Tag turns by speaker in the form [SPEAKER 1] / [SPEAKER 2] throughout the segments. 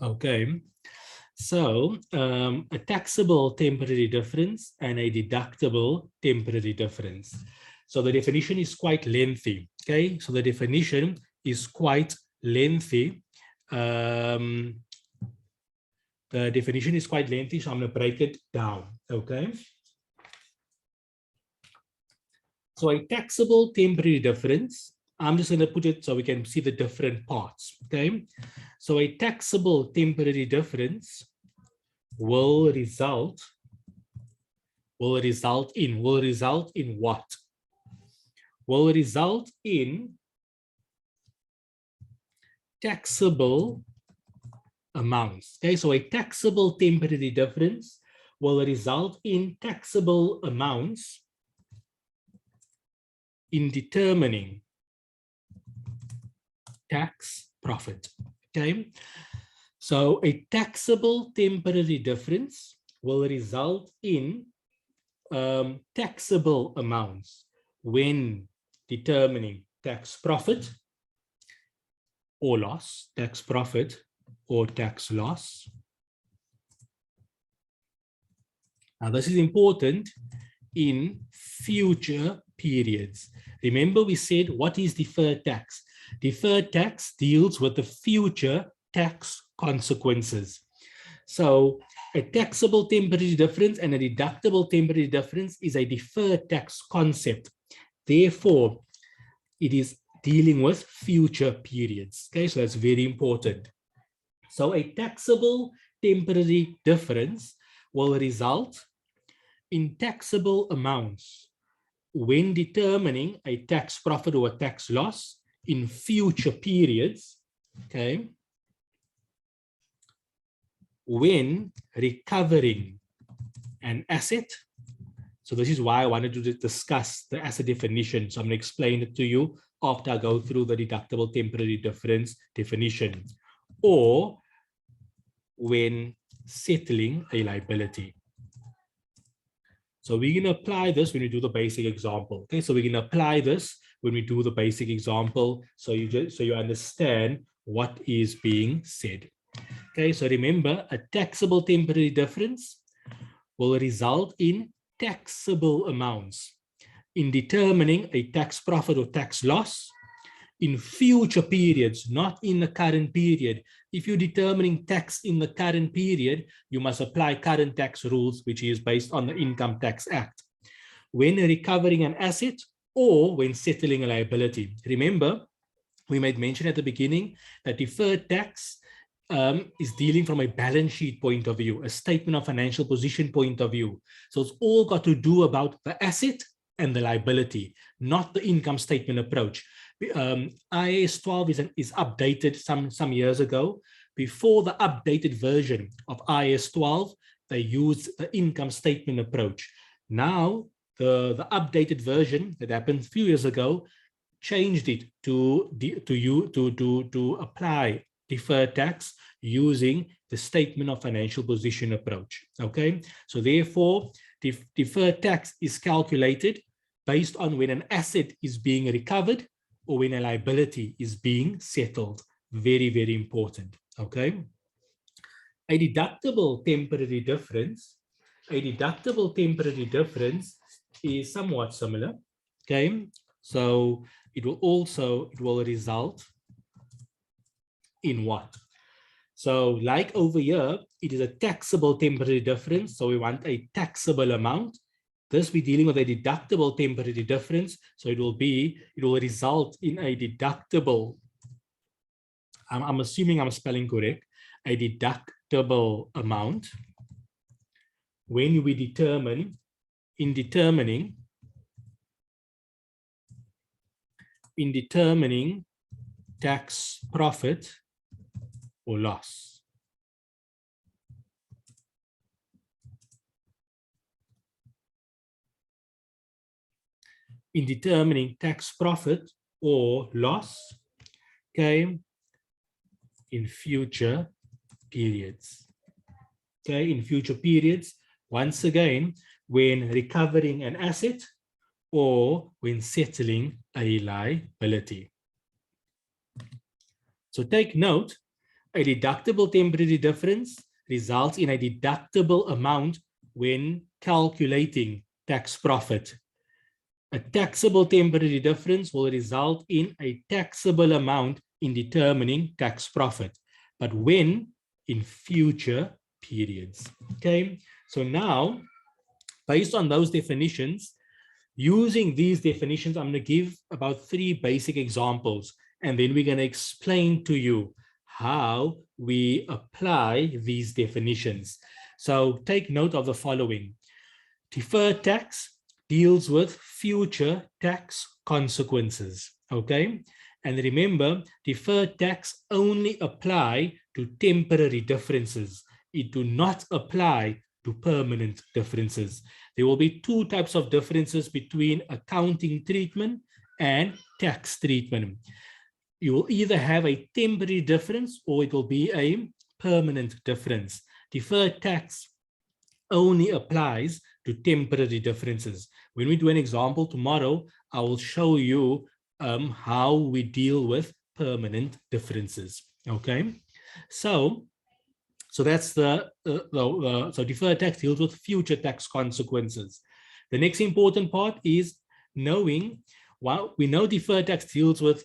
[SPEAKER 1] Okay. So a taxable temporary difference and a deductible temporary difference. So the definition is quite lengthy. Okay. So the definition is quite lengthy. The definition is quite lengthy, so I'm going to break it down. Okay. So a taxable temporary difference, I'm just going to put it so we can see the different parts. Okay. So a taxable temporary difference will result in what? Will result in taxable amounts. Okay, so a taxable temporary difference will result in taxable amounts in determining tax profit. Okay, so a taxable temporary difference will result in taxable amounts when determining tax profit or loss, tax profit or tax loss. Now, this is important in future periods. Remember, we said, what is deferred tax? Deferred tax deals with the future tax consequences. So a taxable temporary difference and a deductible temporary difference is a deferred tax concept. Therefore, it is dealing with future periods. Okay, so that's very important. So a taxable temporary difference will result in taxable amounts when determining a tax profit or a tax loss in future periods, okay, when recovering an asset. So this is why I wanted to discuss the asset definition. So I'm going to explain it to you after I go through the deductible temporary difference definition, or when settling a liability. So we're going to apply this when we do the basic example. Okay, so we're going to apply this when we do the basic example, so you understand what is being said. Okay, so remember, a taxable temporary difference will result in taxable amounts in determining a tax profit or tax loss in future periods, not in the current period. If you're determining tax in the current period, you must apply current tax rules, which is based on the Income Tax Act. When recovering an asset or when settling a liability. Remember, we made mention at the beginning that deferred tax is dealing from a balance sheet point of view, a statement of financial position point of view. So it's all got to do about the asset and the liability, not the income statement approach. IAS 12 is updated some years ago. Before the updated version of IAS 12, they used the income statement approach. Now, the updated version that happened a few years ago changed it to apply deferred tax using the statement of financial position approach. Okay, so therefore, deferred tax is calculated based on when an asset is being recovered or when a liability is being settled. Very, very important. Okay. A deductible temporary difference is somewhat similar. Okay. So it will result in what? So like over here, it is a taxable temporary difference. So we want a taxable amount. This we're dealing with a deductible temporary difference. So it will result in a deductible. I'm assuming I'm spelling correct. A deductible amount when we determining tax profit or loss. In determining tax profit or loss, okay, in future periods. Okay, in future periods, once again, when recovering an asset or when settling a liability. So take note A deductible temporary difference results in a deductible amount when calculating tax profit. A taxable temporary difference will result in a taxable amount in determining tax profit, but when? In future periods. Okay, so now, based on those definitions, using these definitions, I'm going to give about 3 basic examples, and then we're going to explain to you how we apply these definitions. So take note of the following. Deferred tax deals with future tax consequences, okay? And remember, deferred tax only apply to temporary differences. It do not apply to permanent differences. There will be 2 types of differences between accounting treatment and tax treatment. You will either have a temporary difference or it will be a permanent difference. Deferred tax only applies to temporary differences. When we do an example tomorrow, I will show you how we deal with permanent differences. Okay, so that's so deferred tax deals with future tax consequences. The next important part is knowing, while we know deferred tax deals with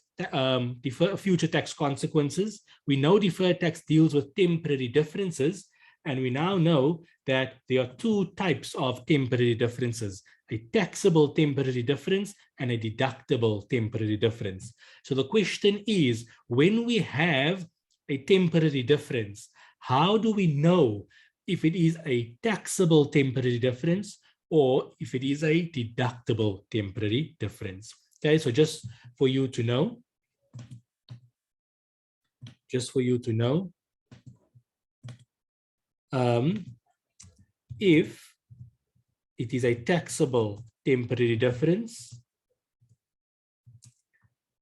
[SPEAKER 1] future tax consequences, we know deferred tax deals with temporary differences, and we now know that there are 2 types of temporary differences, a taxable temporary difference and a deductible temporary difference. So the question is, when we have a temporary difference, how do we know if it is a taxable temporary difference or if it is a deductible temporary difference? Okay, so just for you to know, if it is a taxable temporary difference,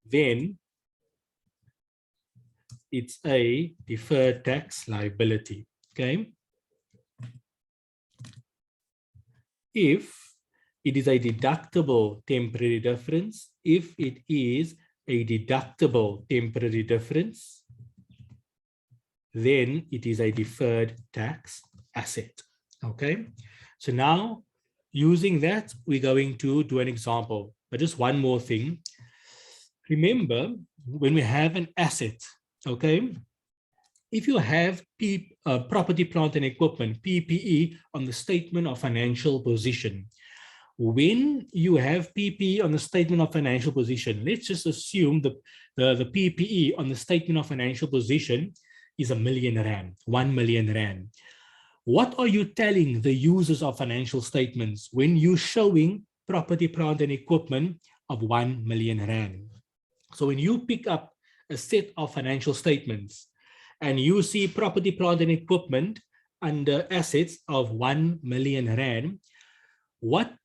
[SPEAKER 1] then it's a deferred tax liability. Okay. If it is a deductible temporary difference, if it is a deductible temporary difference, then it is a deferred tax asset. Okay, so now using that, we're going to do an example. But just one more thing. Remember, when we have an asset, okay, if you have property, plant, and equipment, PPE, on the statement of financial position, when you have PPE on the statement of financial position, let's just assume the PPE on the statement of financial position is R1 million, 1 million rand. What are you telling the users of financial statements when you're showing property, plant, and equipment of 1 million rand? So when you pick up a set of financial statements and you see property, plant, and equipment under assets of 1 million rand, what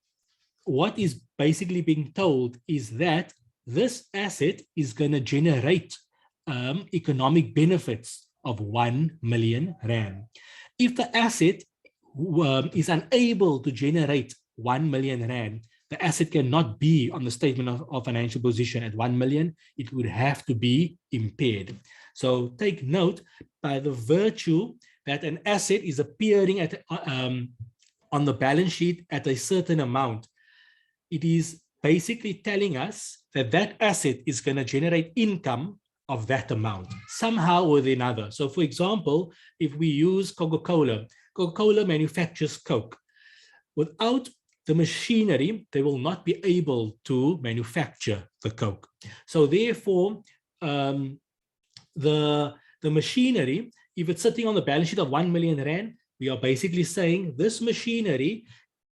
[SPEAKER 1] is basically being told is that this asset is going to generate economic benefits of 1 million rand. If the asset is unable to generate 1 million rand, the asset cannot be on the statement of financial position at 1 million. It would have to be impaired. So take note, by the virtue that an asset is appearing at on the balance sheet at a certain amount, it is basically telling us that that asset is going to generate income of that amount somehow or another. So for example, if we use Coca-Cola, Coca-Cola manufactures Coke. Without the machinery, they will not be able to manufacture the Coke. So therefore, the machinery, if it's sitting on the balance sheet of 1 million rand, we are basically saying this machinery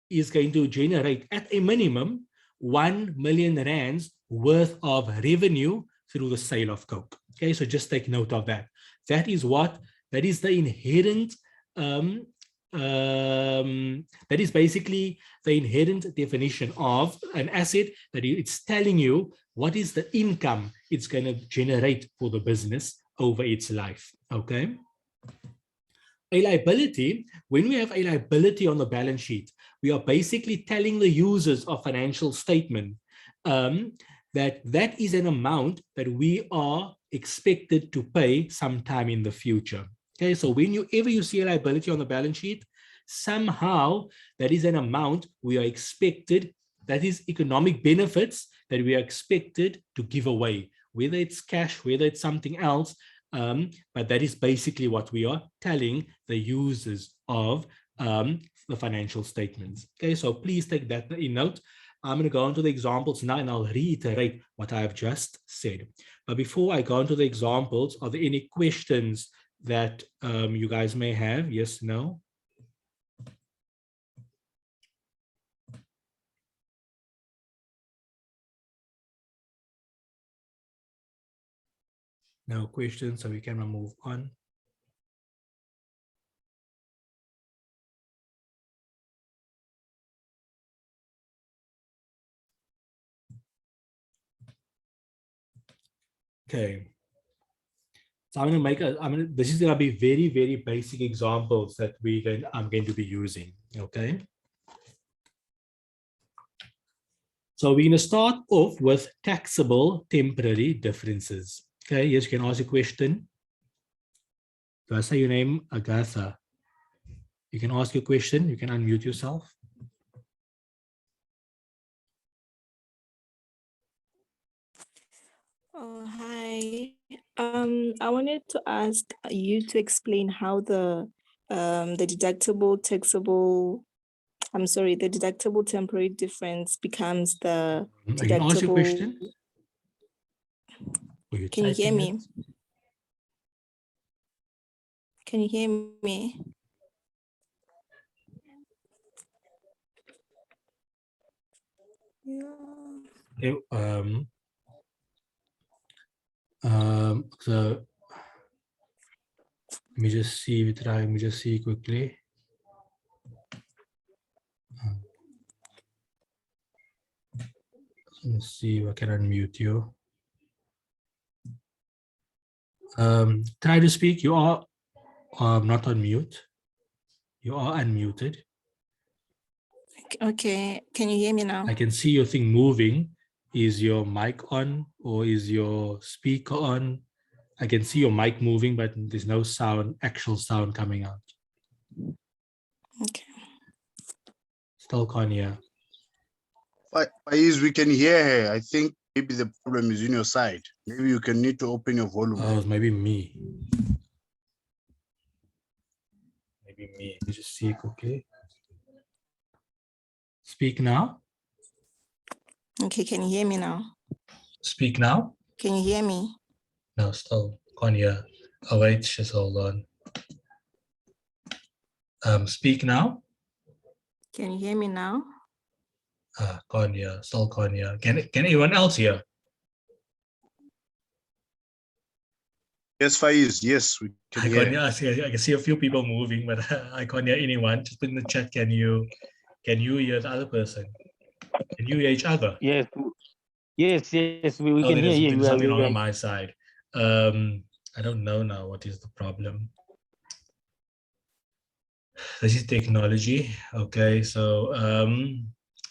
[SPEAKER 1] is going to generate at a minimum 1 million rands worth of revenue through the sale of Coke. Okay, so just take note of that. That is the inherent, that is basically the inherent definition of an asset, that it's telling you what is the income it's going to generate for the business over its life. Okay. A liability, when we have a liability on the balance sheet, we are basically telling the users of financial statement that that is an amount that we are expected to pay sometime in the future. Okay, so whenever you see a liability on the balance sheet, somehow that is an amount we are expected, that is economic benefits that we are expected to give away, whether it's cash, whether it's something else, but that is basically what we are telling the users of the financial statements. Okay, so please take that in note. I'm going to go into the examples now, and I'll reiterate what I have just said. But before I go into the examples, are there any questions that you guys may have? Yes, no? No questions, so we can move on. Okay. So I'm going to make this is going to be very, very basic examples that I'm going to be using. Okay. So we're going to start off with taxable temporary differences. Okay. Yes, you can ask a question. Do I say your name? Agatha. You can ask your question. You can unmute yourself.
[SPEAKER 2] Oh, hi. I wanted to ask you to explain how the deductible temporary difference becomes the
[SPEAKER 1] You can ask your
[SPEAKER 2] deductible.
[SPEAKER 1] question.
[SPEAKER 2] Can you hear me? Can you hear me? Yeah.
[SPEAKER 1] Okay, so let me just see quickly. Let's see if I can unmute you. Try to speak. You are not on mute. You are unmuted.
[SPEAKER 2] Okay, can you hear me now?
[SPEAKER 1] I can see your thing moving. Is your mic on or is your speaker on? I can see your mic moving, but there's no sound, actual sound coming out.
[SPEAKER 2] Okay.
[SPEAKER 1] Still can't hear.
[SPEAKER 3] We can hear her. I think maybe the problem is in your side. Maybe you can need to open your volume.
[SPEAKER 1] Oh, it's maybe me. Maybe me. Let me just see quickly. Speak now.
[SPEAKER 2] Okay, can you hear me now?
[SPEAKER 1] Speak now.
[SPEAKER 2] Can you hear me?
[SPEAKER 1] No, still can't hear. Oh wait, just hold on. Speak now.
[SPEAKER 2] Can you hear me now?
[SPEAKER 1] Can't hear. Still can't hear. Can anyone else hear?
[SPEAKER 3] Yes, Faiz. Yes, we can hear.
[SPEAKER 1] I can see a few people moving, but I can't hear anyone. Just put in the chat. Can you hear the other person? Can you hear each other?
[SPEAKER 4] Yes, we can hear you.
[SPEAKER 1] There's something wrong on my side. I don't know now what is the problem. This is technology. Okay, so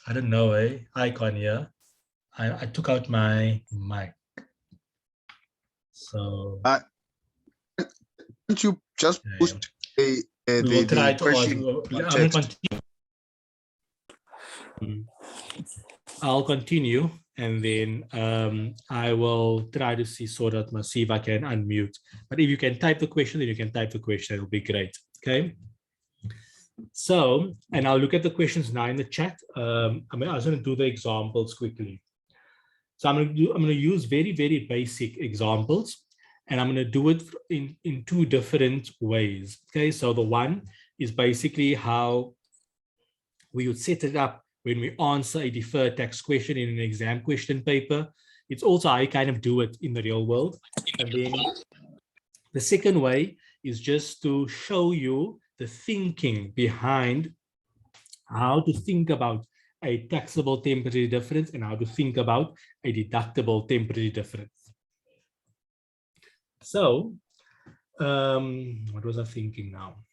[SPEAKER 1] I don't know. I can't hear. I took out my mic. So
[SPEAKER 3] can't you just push
[SPEAKER 1] we will try to
[SPEAKER 3] question?
[SPEAKER 1] I'm going to continue. I'll continue, and then I will try to see if I can unmute. But if you can type the question, then you can type the question. It'll be great. Okay. So, and I'll look at the questions now in the chat. I was going to do the examples quickly. So I'm going to use very, very basic examples, and I'm going to do it in two different ways. Okay. So the one is basically how we would set it up when we answer a deferred tax question in an exam question paper. It's also how I kind of do it in the real world. And then the second way is just to show you the thinking behind how to think about a taxable temporary difference and how to think about a deductible temporary difference. So, what was I thinking now?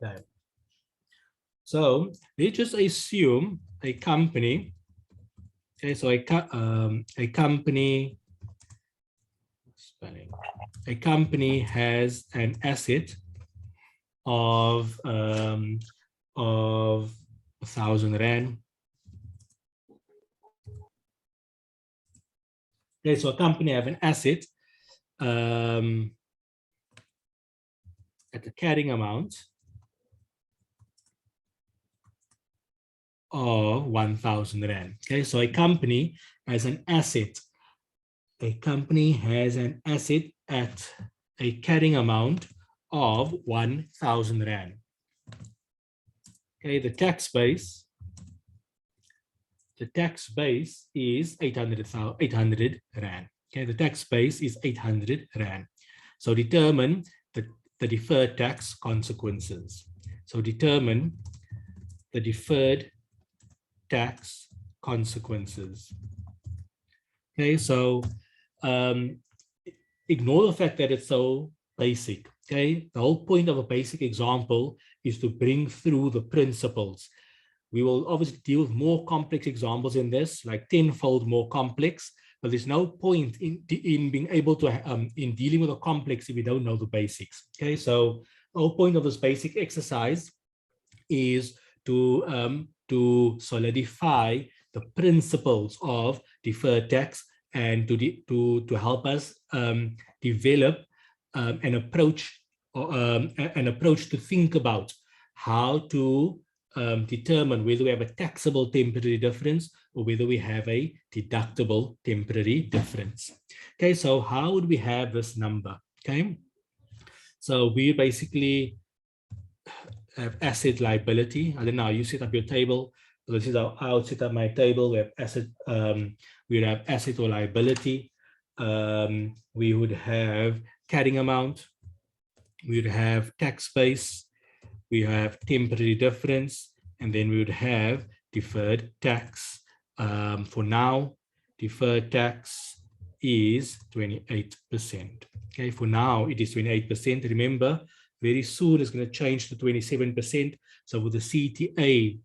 [SPEAKER 1] Okay. So let's just assume a company. Okay, so a company has an asset of 1,000 rand. Okay, so a company have an asset at the carrying amount of 1,000 rand. Okay, so a company has an asset. A company has an asset at a carrying amount of 1,000 rand. Okay, the tax base is 800 rand. Okay, the tax base is 800 rand. So determine the deferred tax consequences. So determine the deferred tax consequences. Okay, so ignore the fact that it's so basic. Okay, the whole point of a basic example is to bring through the principles. We will obviously deal with more complex examples in this, like tenfold more complex, but there's no point in being able to, in dealing with a complex if we don't know the basics. Okay, so the whole point of this basic exercise is to solidify the principles of deferred tax and to help us develop an approach to think about how to determine whether we have a taxable temporary difference or whether we have a deductible temporary difference. Okay, so how would we have this number? Okay, so we basically have asset liability. I don't know how you set up your table. This is how I would set up my table. We have asset, we would have asset or liability. We would have carrying amount. We would have tax base. We have temporary difference, and then we would have deferred tax. For now, deferred tax is 28%. Okay, for now it is 28%. Remember, very soon it's going to change to 27%. So with the CTA,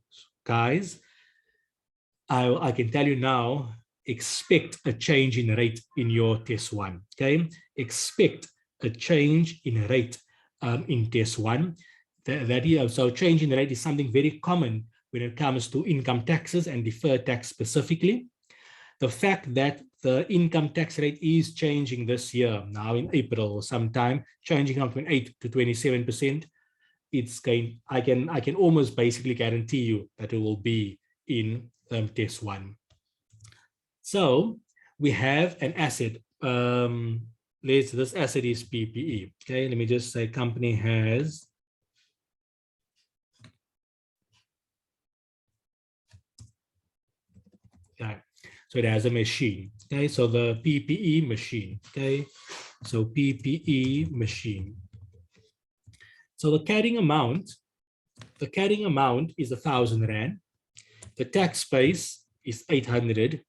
[SPEAKER 1] guys, I can tell you now, expect a change in rate in your test one. Okay, expect a change in rate in test one. So change in rate is something very common when it comes to income taxes and deferred tax specifically. The fact that the income tax rate is changing this year, now in April or sometime, changing from 28 to 27%, it's going, I can almost basically guarantee you that it will be in test one. So we have an asset. This asset is PPE. Okay, let me just say company has so it has a machine. Okay, so the PPE machine. Okay, so PPE machine. So the carrying amount is 1,000 rand. The tax base is 800.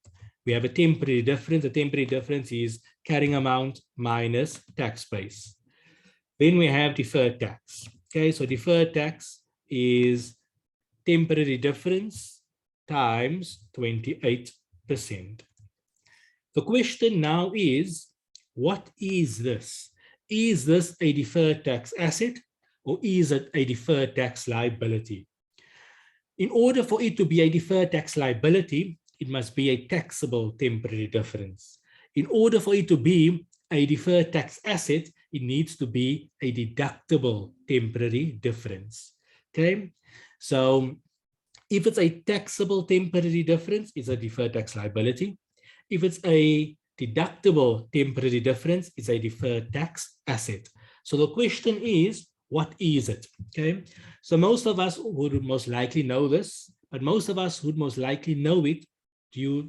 [SPEAKER 1] We have a temporary difference. The temporary difference is carrying amount minus tax base. Then we have deferred tax. Okay, so deferred tax is temporary difference times 28%. The question now is, what is this? Is this a deferred tax asset or is it a deferred tax liability? In order for it to be a deferred tax liability, it must be a taxable temporary difference. In order for it to be a deferred tax asset, it needs to be a deductible temporary difference. Okay, so if it's a taxable temporary difference, it's a deferred tax liability. If it's a deductible temporary difference, it's a deferred tax asset. So the question is, what is it? Okay, so most of us would most likely know this, but most of us would most likely know it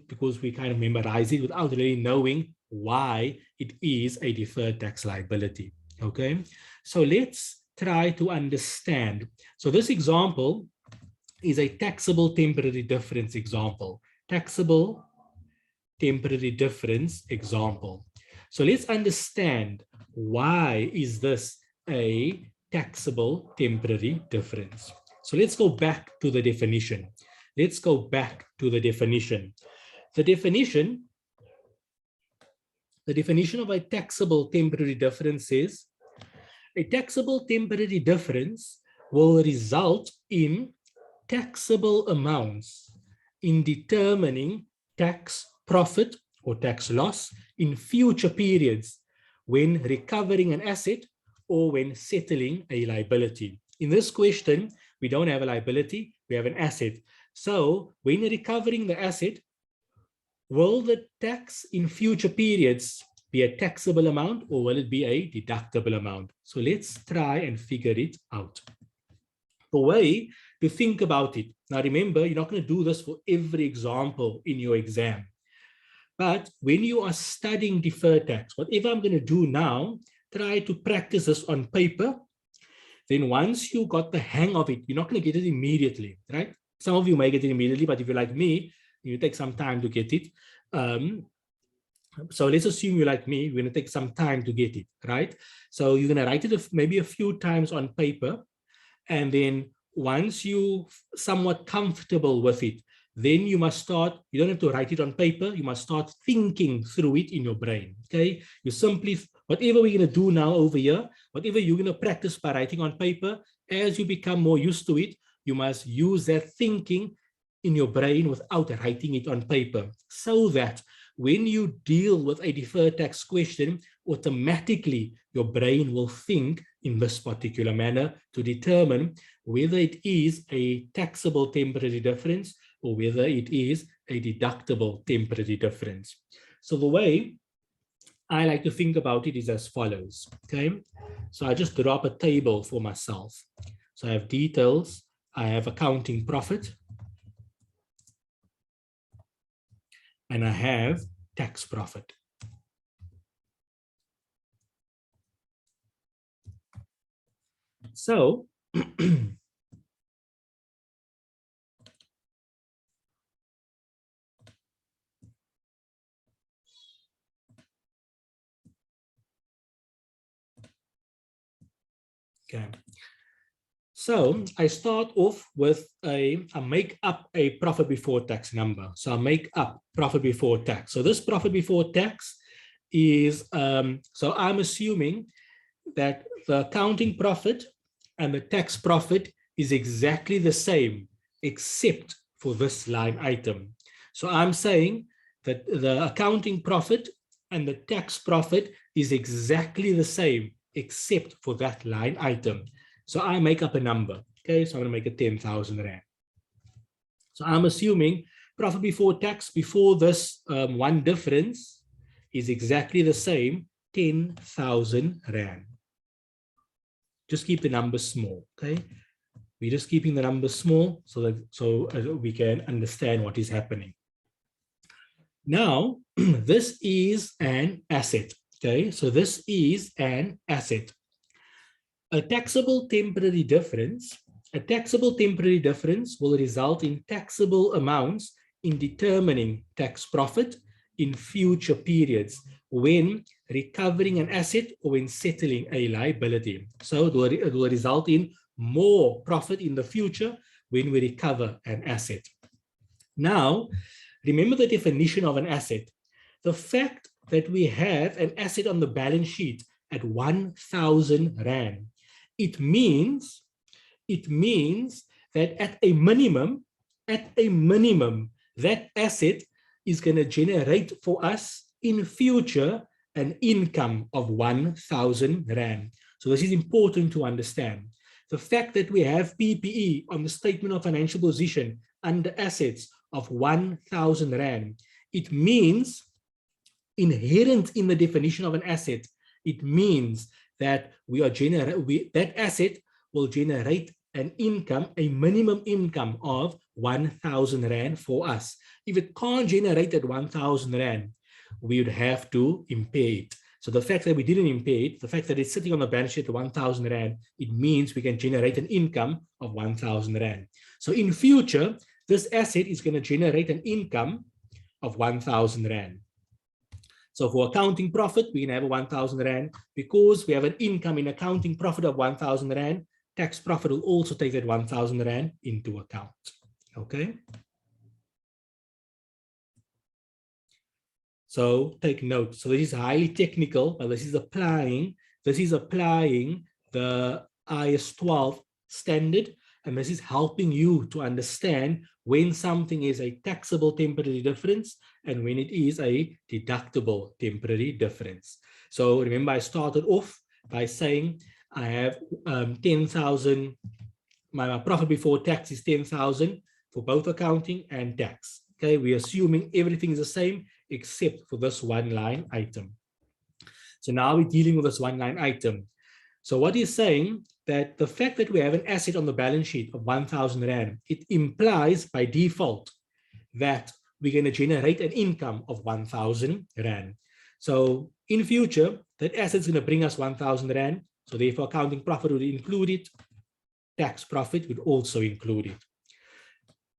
[SPEAKER 1] because we kind of memorize it without really knowing why it is a deferred tax liability. Okay, so let's try to understand. So this example is a taxable temporary difference example. Taxable temporary difference example. So let's understand, why is this a taxable temporary difference? So let's go back to the definition. Let's go back to the definition. The definition of a taxable temporary difference is a taxable temporary difference will result in taxable amounts in determining tax profit or tax loss in future periods when recovering an asset or when settling a liability. In this question, we don't have a liability, we have an asset. So when recovering the asset, will the tax in future periods be a taxable amount or will it be a deductible amount? So let's try and figure it out. The way to think about it. Now remember, you're not going to do this for every example in your exam. But when you are studying deferred tax, whatever I'm going to do now, try to practice this on paper. Then once you got the hang of it, you're not going to get it immediately, right? Some of you may get it immediately, but if you're like me, you take some time to get it. So let's assume you're like me, you're going to take some time to get it, right? So you're going to write it maybe a few times on paper. And then once you're somewhat comfortable with it, then you must start, you don't have to write it on paper, you must start thinking through it in your brain, okay? You simply, whatever we're going to do now over here, whatever you're going to practice by writing on paper, as you become more used to it, you must use that thinking in your brain without writing it on paper, so that when you deal with a deferred tax question, automatically your brain will think in this particular manner to determine whether it is a taxable temporary difference or whether it is a deductible temporary difference. So the way I like to think about it is as follows, okay? So I just drop a table for myself. So I have details, I have accounting profit, and I have tax profit. So okay. So I start off with I make up a profit before tax number. So I make up profit before tax. So this profit before tax is, so I'm assuming that the accounting profit and the tax profit is exactly the same, except for this line item. So I'm saying that the accounting profit and the tax profit is exactly the same, except for that line item. So I make up a number, okay? So I'm gonna make it 10,000 Rand. So I'm assuming profit before tax before this one difference is exactly the same, 10,000 Rand. Just keep the numbers small, okay? We're just keeping the numbers small so that we can understand what is happening. Now, this is an asset, okay? So this is an asset. A taxable temporary difference will result in taxable amounts in determining tax profit in future periods when recovering an asset or when settling a liability. So it will result in more profit in the future when we recover an asset. Now, remember the definition of an asset. The fact that we have an asset on the balance sheet at 1,000 Rand, it means that at a minimum, that asset is going to generate for us in future an income of 1,000 Rand. So this is important to understand. The fact that we have PPE on the statement of financial position under assets of 1,000 Rand, it means inherent in the definition of an asset, it means that that asset will generate an income, a minimum income of 1,000 Rand for us. If it can't generate that 1,000 Rand, we would have to impair it. So the fact that we didn't impair it, the fact that it's sitting on the balance sheet at 1,000 Rand, it means we can generate an income of 1,000 Rand. So in future, this asset is going to generate an income of 1,000 Rand. So for accounting profit, we can have a 1,000 Rand. Because we have an income in accounting profit of 1,000 Rand, tax profit will also take that 1,000 Rand into account. Okay. So take note. So this is highly technical, but this is applying the IAS 12 standard, and this is helping you to understand when something is a taxable temporary difference and when it is a deductible temporary difference. So remember, I started off by saying I have 10,000, my profit before tax is 10,000 for both accounting and tax. Okay, we're assuming everything is the same except for this one line item. So now we're dealing with this one line item. So what he's saying that the fact that we have an asset on the balance sheet of 1,000 Rand, it implies by default that we're going to generate an income of 1,000 Rand. So in future, that asset is going to bring us 1,000 Rand. So therefore, accounting profit would include it. Tax profit would also include it.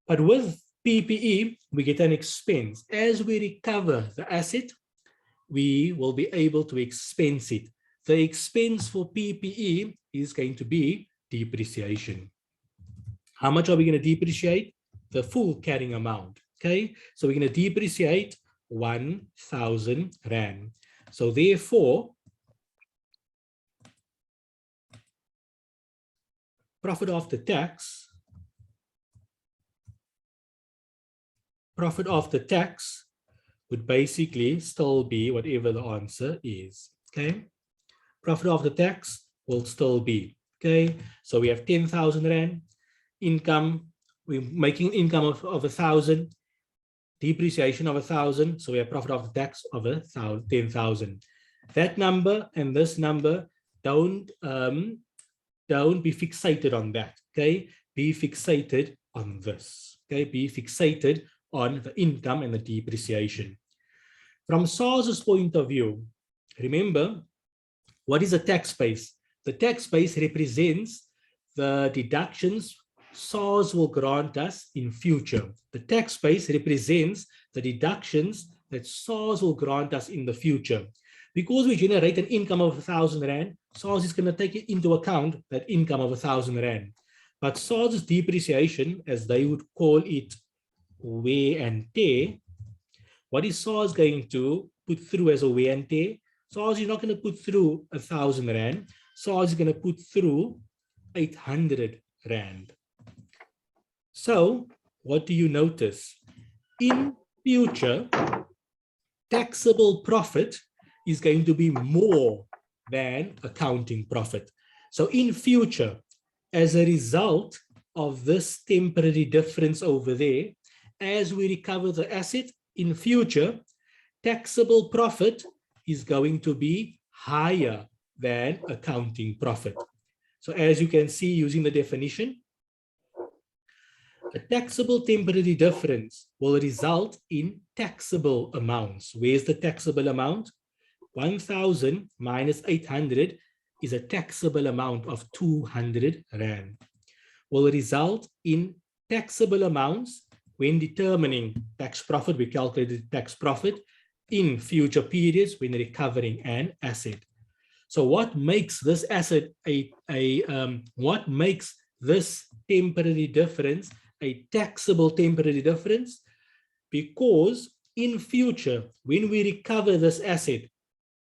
[SPEAKER 1] But with PPE, we get an expense. As we recover the asset, we will be able to expense it. The expense for PPE is going to be depreciation. How much are we going to depreciate? The full carrying amount. Okay, so we're going to depreciate 1,000 Rand. So therefore, profit after tax would basically still be whatever the answer is. Okay, profit after tax will still be, okay, so we have 10,000 Rand income, we're making income of 1,000, depreciation of 1,000, so we have profit after tax of 10,000. That number and this number don't be fixated on that. Okay, be fixated on this. Okay, be fixated on the income and the depreciation. From SARS's point of view, remember, what is a tax base? The tax base represents the deductions SARS will grant us in future. The tax base represents the deductions that SARS will grant us in the future. Because we generate an income of 1,000 Rand, SARS is going to take into account that income of 1,000 Rand. But SARS's depreciation, as they would call it, wear and tear, what is SARS going to put through as a wear and tear? SARS is not going to put through 1,000 Rand. SARS is going to put through 800 Rand. So what do you notice? In future, taxable profit is going to be more than accounting profit. So in future, as a result of this temporary difference over there, as we recover the asset in future, taxable profit is going to be higher than accounting profit. So as you can see using the definition, a taxable temporary difference will result in taxable amounts. Where's the taxable amount? 1,000 minus 800 is a taxable amount of 200 Rand. Will result in taxable amounts when determining tax profit. We calculated tax profit in future periods when recovering an asset. So what makes this asset what makes this temporary difference a taxable temporary difference? Because in future, when we recover this asset,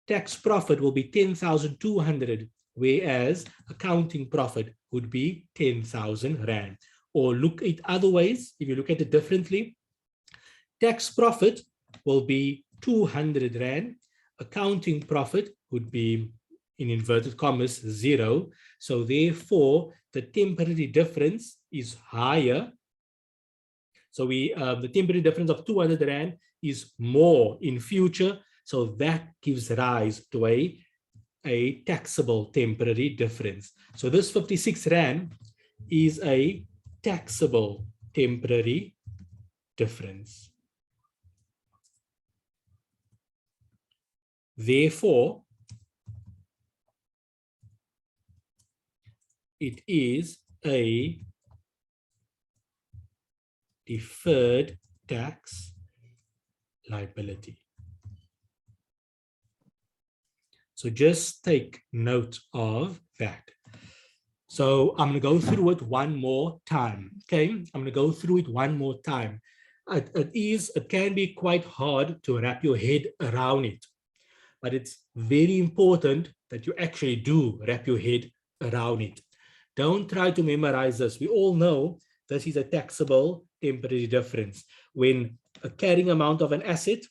[SPEAKER 1] tax profit will be 10,200, whereas accounting profit would be 10,000 Rand. Or look at other ways, if you look at it differently, tax profit will be 200 Rand, accounting profit would be, in inverted commas, 0. So therefore, the temporary difference is higher. So the temporary difference of 200 Rand is more in future. So that gives rise to a taxable temporary difference. So this 56 Rand is a taxable temporary difference. Therefore, it is a deferred tax liability. So just take note of that. So I'm going to go through it one more time. Okay, I'm going to go through it one more time. It can be quite hard to wrap your head around it, but it's very important that you actually do wrap your head around it. Don't try to memorize this. We all know this is a taxable temporary difference. When a carrying amount of an asset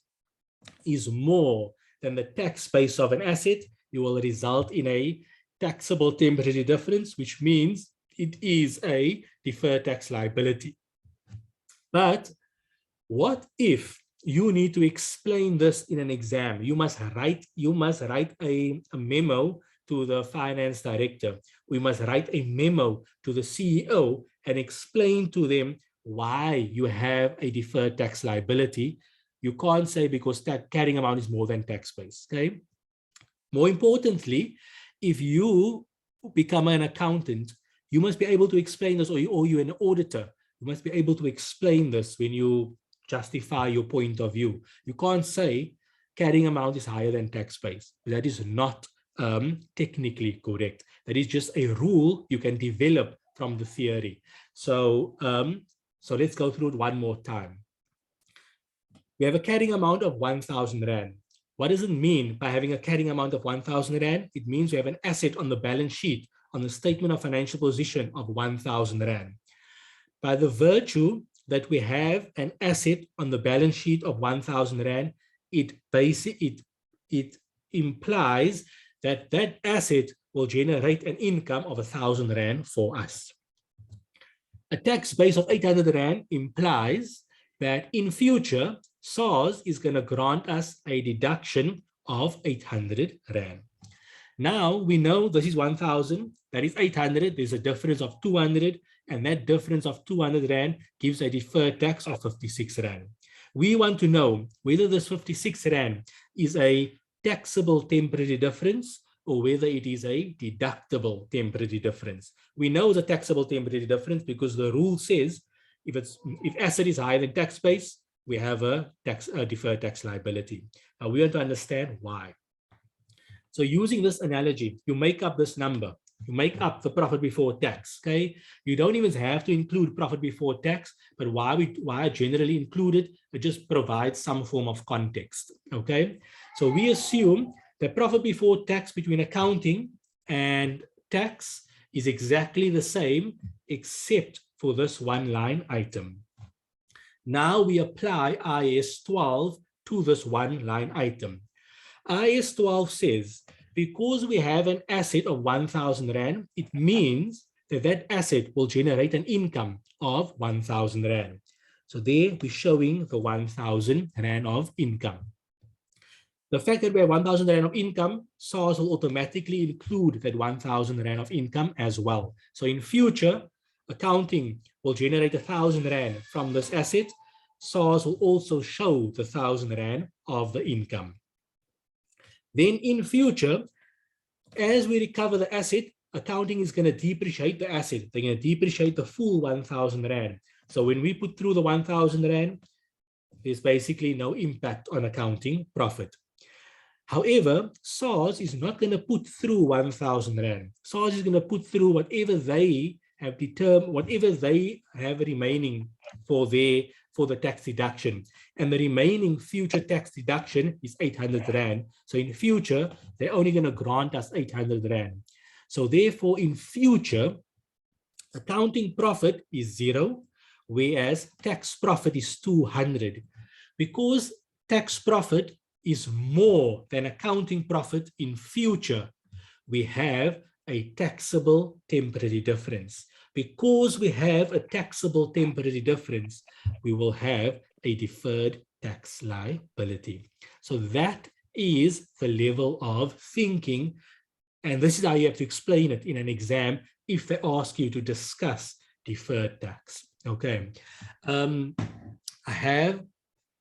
[SPEAKER 1] is more than the tax base of an asset, you will result in a taxable temporary difference, which means it is a deferred tax liability. But what if you need to explain this in an exam? You must write a memo to the finance director. We must write a memo to the CEO and explain to them why you have a deferred tax liability. You can't say because that carrying amount is more than tax base. Okay. More importantly, if you become an accountant, you must be able to explain this, or you're an auditor. You must be able to explain this when you justify your point of view. You can't say carrying amount is higher than tax base. That is not technically correct. That is just a rule you can develop from the theory. So, so let's go through it one more time. We have a carrying amount of 1,000 Rand. What does it mean by having a carrying amount of 1,000 Rand? It means we have an asset on the balance sheet on the statement of financial position of 1,000 Rand. By the virtue that we have an asset on the balance sheet of 1,000 Rand, it implies that that asset will generate an income of 1,000 Rand for us. A tax base of 800 Rand implies that in future, SARS is going to grant us a deduction of 800 Rand. Now we know this is 1,000, that is 800, there's a difference of 200, and that difference of 200 Rand gives a deferred tax of 56 Rand. We want to know whether this 56 Rand is a taxable temporary difference or whether it is a deductible temporary difference. We know the taxable temporary difference because the rule says if asset is higher than tax base, we have a deferred tax liability. Now we want to understand why. So using this analogy, you make up this number. You make up the profit before tax, okay? You don't even have to include profit before tax, but why I generally include it, it just provides some form of context, okay? So we assume that profit before tax between accounting and tax is exactly the same, except for this one line item. Now we apply IAS 12 to this one line item. IAS 12 says, because we have an asset of 1,000 Rand, it means that that asset will generate an income of 1,000 Rand. So there we're showing the 1,000 Rand of income. The fact that we have 1,000 Rand of income, SARS will automatically include that 1,000 Rand of income as well. So in future, accounting will generate 1,000 Rand from this asset. SARS will also show the 1,000 Rand of the income. Then in future, as we recover the asset, accounting is going to depreciate the asset. They're going to depreciate the full 1,000 Rand. So when we put through the 1,000 Rand, there's basically no impact on accounting profit. However, SARS is not going to put through 1,000 Rand. SARS is going to put through whatever they have determined, whatever they have remaining for the tax deduction. And the remaining future tax deduction is 800 Rand. So in future, they're only going to grant us 800 Rand. So therefore, in future, accounting profit is 0, whereas tax profit is 200. Because tax profit is more than accounting profit in future, we have a taxable temporary difference. Because we have a taxable temporary difference, we will have a deferred tax liability. So that is the level of thinking. And this is how you have to explain it in an exam if they ask you to discuss deferred tax. Okay. I have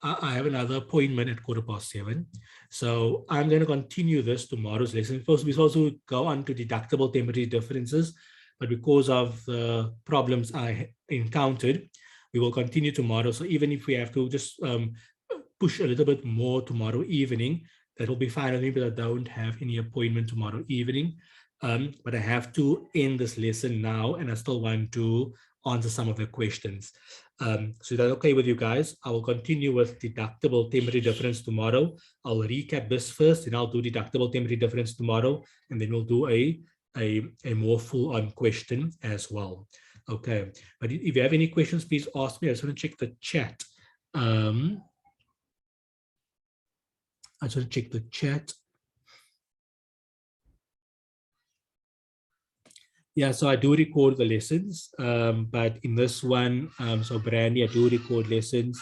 [SPEAKER 1] another appointment at 7:15. So I'm going to continue this tomorrow's lesson. We're supposed to go on to deductible temporary differences, but because of the problems I encountered, we will continue tomorrow. So even if we have to just push a little bit more tomorrow evening, that will be fine with me, but I don't have any appointment tomorrow evening. But I have to end this lesson now, and I still want to answer some of the questions. So is that okay with you guys? I will continue with deductible temporary difference tomorrow. I'll recap this first, and I'll do deductible temporary difference tomorrow, and then we'll do a more full-on question as well. Okay, but if you have any questions, please ask me. I just want to check the chat. I just want to check the chat. Yeah, so I do record the lessons, but in this one, so Brandy, I do record lessons,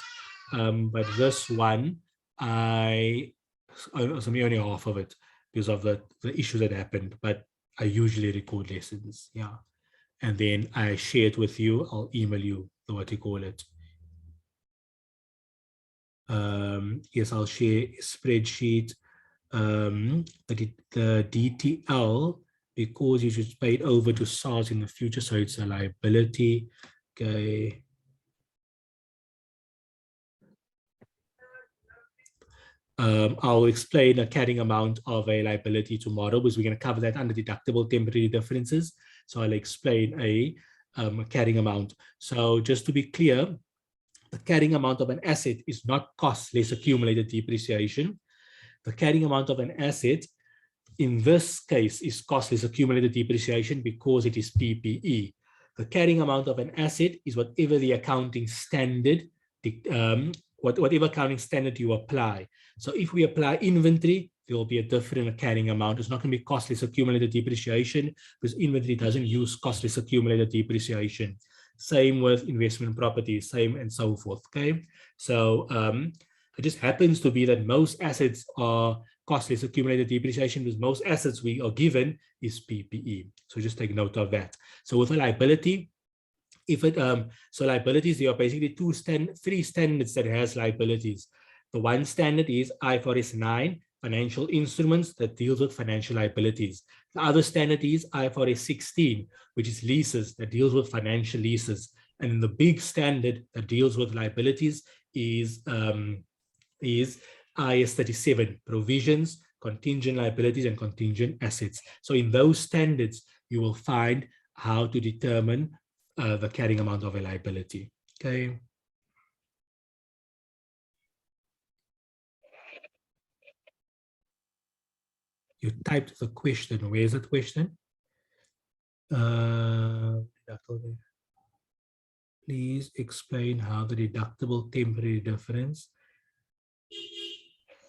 [SPEAKER 1] but this one, so maybe only half of it because of the issue that happened, but I usually record lessons, yeah. And then I share it with you, I'll email you what you call it. Yes, I'll share a spreadsheet, the DTL, because you should pay it over to SARS in the future, so it's a liability. Okay. I'll explain a carrying amount of a liability tomorrow, because we're going to cover that under deductible temporary differences. So I'll explain a carrying amount. So just to be clear, the carrying amount of an asset is not cost less accumulated depreciation. The carrying amount of an asset in this case is cost less accumulated depreciation because it is PPE. The carrying amount of an asset is whatever the accounting standard, whatever accounting standard you apply. So if we apply inventory, there will be a different carrying amount. It's not going to be cost less accumulated depreciation because inventory doesn't use cost less accumulated depreciation. Same with investment properties, same and so forth. Okay, so it just happens to be that most assets are cost less accumulated depreciation because most assets we are given is PPE. So just take note of that. So with a liability, if it so liabilities, there are basically three standards that has liabilities. The one standard is IFRS 9, financial instruments, that deals with financial liabilities. The other standard is IFRS 16, which is leases, that deals with financial leases. And the big standard that deals with liabilities is IAS 37, provisions, contingent liabilities, and contingent assets. So in those standards, you will find how to determine the carrying amount of a liability. Okay. You typed the question. Where's that question? Please explain how the deductible temporary difference.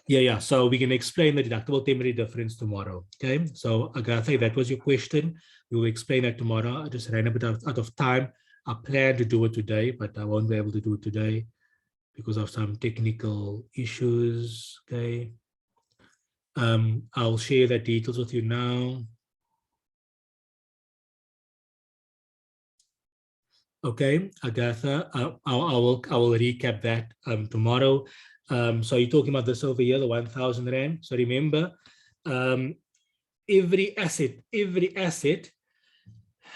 [SPEAKER 1] Yeah. So we can explain the deductible temporary difference tomorrow. Okay. So Agatha, that was your question. We will explain that tomorrow. I just ran a bit out of time. I plan to do it today, but I won't be able to do it today because of some technical issues. Okay. I'll share the details with you now. Okay, Agatha, I will recap that tomorrow. So you're talking about this over here, the 1,000 Rand. So remember, every asset,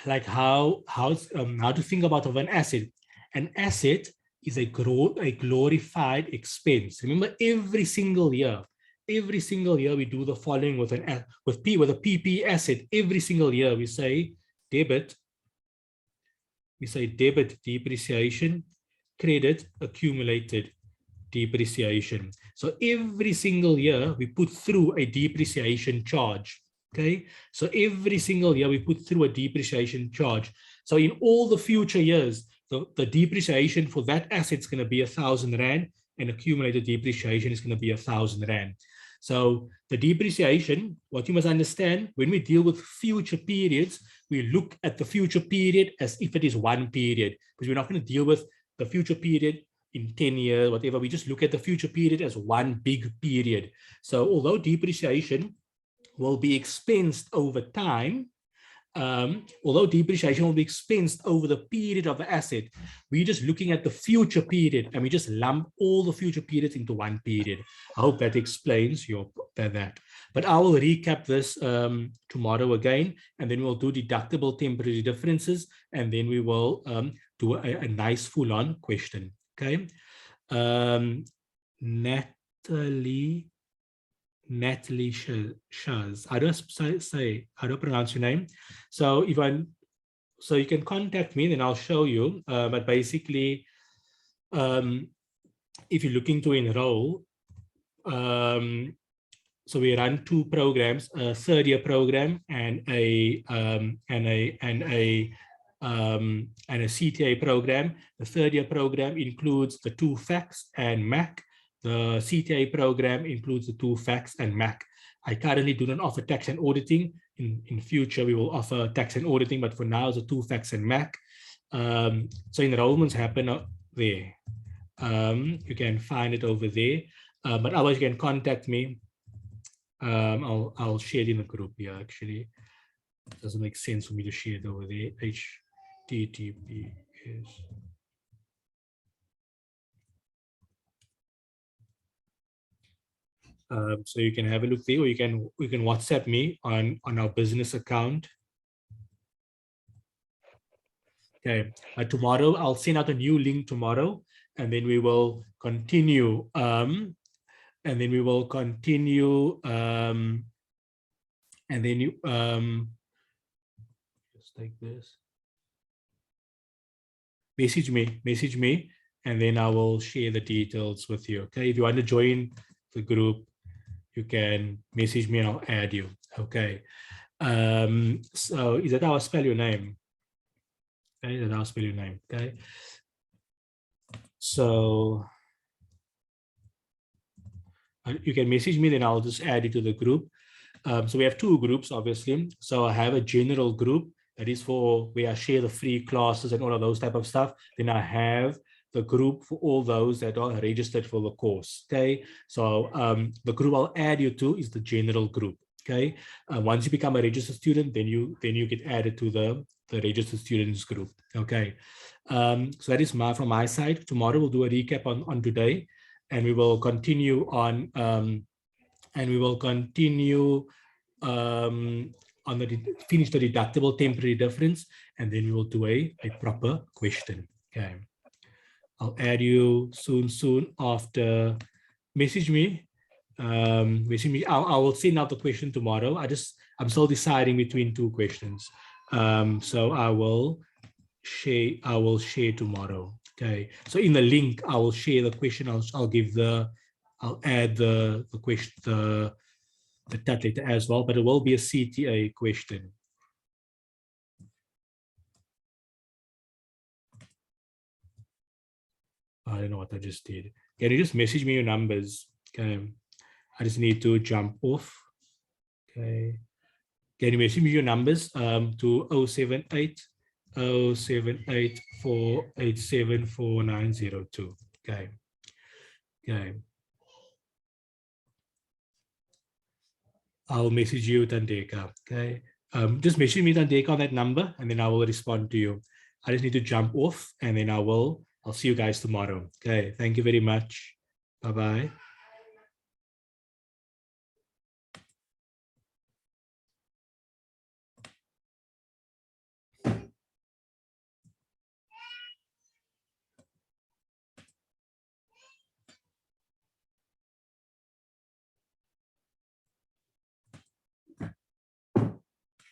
[SPEAKER 1] like how to think about of an asset. An asset is a glorified expense. Remember, every single year we do the following with a PP asset. Every single year we say debit depreciation, credit accumulated depreciation. So every single year we put through a depreciation charge. Okay, so every single year we put through a depreciation charge. So in all the future years, the depreciation for that asset is going to be 1,000 Rand, and accumulated depreciation is going to be 1,000 Rand. So the depreciation, what you must understand, when we deal with future periods, we look at the future period as if it is one period, because we're not going to deal with the future period in 10 years, whatever. We just look at the future period as one big period. So although depreciation will be expensed over time, although depreciation will be expensed over the period of the asset, we're just looking at the future period, and we just lump all the future periods into one period. I hope that explains that. But I will recap this tomorrow again, and then we'll do deductible temporary differences, and then we will do a nice full-on question. Okay, Natalie. Natalie Shaz. How do I say? How do I pronounce your name? So so you can contact me, then I'll show you. But basically, if you're looking to enroll, so we run two programs: a third-year program and a CTA program. The third-year program includes the 2 FACS and MAC. The CTA program includes the 2 FACS and MAC. I currently do not offer tax and auditing. In future, we will offer tax and auditing, but for now, the 2 FACS and MAC. So enrollments happen there. You can find it over there, but otherwise you can contact me. I'll share it in the group here. Actually, it doesn't make sense for me to share it over there. HTTPS. So you can have a look there, or you can WhatsApp me on our business account. Okay, tomorrow I'll send out a new link tomorrow, and then we will continue. Just take this. Message me, and then I will share the details with you. Okay, if you want to join the group, you can message me and I'll add you. Okay. So is that how I spell your name? Okay, that's how I spell your name. Okay. So you can message me, then I'll just add you to the group. So we have 2 groups, obviously. So I have a general group that is for where I share the free classes and all of those type of stuff. Then I have the group for all those that are registered for the course. Okay, so the group I'll add you to is the general group. Okay, once you become a registered student, then you get added to the registered students group. Okay, so that is from my side. Tomorrow we'll do a recap on today, and we will continue on finish the deductible temporary difference, and then we will do a proper question. Okay, I'll add you soon after. Message me. I will send out the question tomorrow. I'm still deciding between 2 questions. So I will share tomorrow. Okay, so in the link I will share the question. I'll add the question, the TAT letter as well, but it will be a CTA question. I don't know what I just did. Can you just message me your numbers? Okay, I just need to jump off. Okay, can you message me your numbers to 078 487 4902. Okay. Okay. I'll message you, Tandeka. Okay. Just message me, Tandeka, on that number, and then I will respond to you. I just need to jump off, and then I'll see you guys tomorrow. Okay. Thank you very much. Bye-bye.